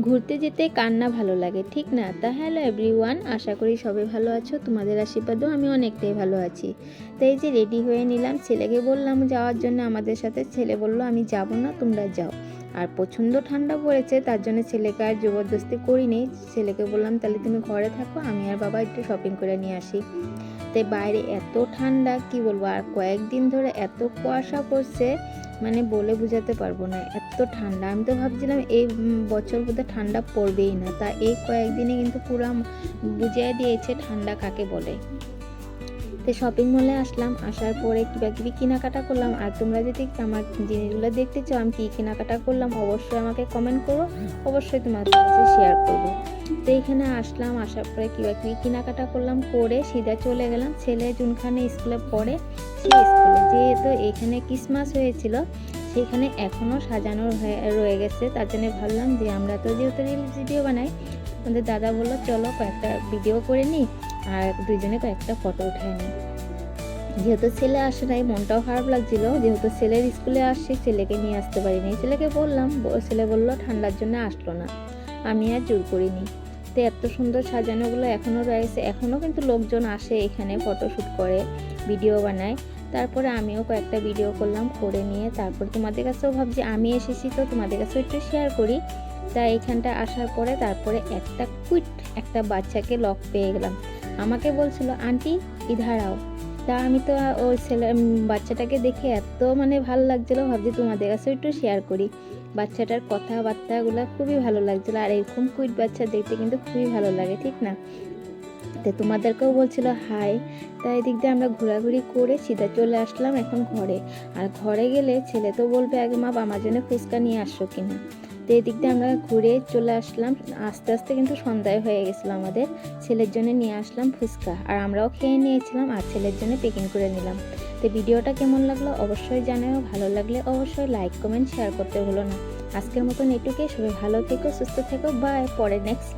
ঘুরতে যেতে কার না ভালো লাগে, ঠিক না? তা হ্যালো এভরিওয়ান, আশা করি সবাই ভালো আছো। তোমাদের আশীর্বাদেও আমি অনেকটাই ভালো আছি। তো এই যে রেডি হয়ে নিলাম, ছেলেকে বললাম যাওয়ার জন্য আমাদের সাথে। ছেলে বলল আমি যাব না, তোমরা যাও। আর প্রচণ্ড ঠান্ডা পড়েছে, তার জন্য ছেলেকে আর জবরদস্তি করিনি। ছেলেকে বললাম তাহলে তুমি ঘরে থাকো, আমি আর বাবা একটু শপিং করে নিয়ে আসি। তো বাইরে এত ঠান্ডা কি বলবো, আর কয়েকদিন ধরে এত কুয়াশা পড়ছে, মানে বলে বোঝাতে পারবো না, এত ঠান্ডা। আমি তো ভাবছিলাম এই বছর বোধহয় ঠান্ডা পড়বেই না, তা এই কয়েকদিনে কিন্তু পুরো বুঝিয়ে দিয়েছে ঠান্ডা কাকে বলে। তো শপিং মলে আসলাম, আসার পরে কিবাকিবি কেনাকাটা করলাম। আর তোমরা যদি আমার জিনিসগুলো দেখতে চাও আমি কী কেনাকাটা করলাম, অবশ্যই আমাকে কমেন্ট করো, অবশ্যই তোমাদের কাছে শেয়ার করবো। তো এইখানে আসলাম, আসার পরে কিবাকিবি কেনাকাটা করলাম, করে সিধা চলে গেলাম ছেলে যোনখানে স্কুলে পড়ে সেই স্কুলে। যেহেতু এখানে ক্রিসমাস হয়েছিল, সেখানে এখনও সাজানো রয়ে গেছে, তার জন্য ভাবলাম যে আমরা তো যেহেতু রিলস ভিডিও বানাই, আমাদের দাদা বললো চলো কয়েকটা ভিডিও করে নিই আর দুইজনে কয়েকটা ফটো উঠায় নিই। যেহেতু ছেলে আসে নাই, মনটাও খারাপ লাগছিল, যেহেতু ছেলের স্কুলে আসছে ছেলেকে নিয়ে আসতে পারিনি। ছেলেকে বললাম, ছেলে বললো ঠান্ডার জন্য আসলো না, আমি আর জোর করিনি। তো এত সুন্দর সাজানোগুলো এখনও রয়েছে, এখনও কিন্তু লোকজন আসে এখানে ফটোশ্যুট করে, ভিডিও বানায়। তারপরে আমিও কয়েকটা ভিডিও করলাম, করে নিয়ে তারপর তোমাদের কাছেও ভাবছি আমি এসেছি তো তোমাদের কাছেও একটু শেয়ার করি। তা এইখানটা আসার পরে তারপরে একটা বাচ্চাকে লক পেয়ে গেলাম। আমাকে বলছিল আন্টি ইধার আও। তা আমি তো ওই বাচ্চাটাকে দেখে এত মানে ভালো লাগছিলো, ভাবছি তোমাদের কাছেও একটু শেয়ার করি। বাচ্চাটার কথাবার্তাগুলো খুবই ভালো লাগছিলো, আর এরকম কুইট বাচ্চা দেখতে কিন্তু খুবই ভালো লাগে, ঠিক না? তো তোমাদেরকেও বলছিল হাই। তাই এদিক দিয়ে আমরা ঘোরাঘুরি করে সিধা চলে আসলাম এখন ঘরে। আর ঘরে গেলে ছেলে তো বলবে আগে মা আমার জন্য ফুচকা নিয়ে আসছো কিনা। তো এদিক দিয়ে আমরা ঘুরে চলে আসলাম, আস্তে আস্তে কিন্তু সন্ধ্যায় হয়ে গেছিলো আমাদের। ছেলের জন্য নিয়ে আসলাম ফুচকা, আর আমরাও খেয়ে নিয়েছিলাম, আর ছেলের জন্য প্যাকিং করে নিলাম। তো ভিডিওটা কেমন লাগলো অবশ্যই জানাও, ভালো লাগলে অবশ্যই লাইক কমেন্ট শেয়ার করতে ভুলো না। আজকের মতন এটুকুই, সবাই ভালো থেকো, সুস্থ থেকো, বাই। পরে নেক্সট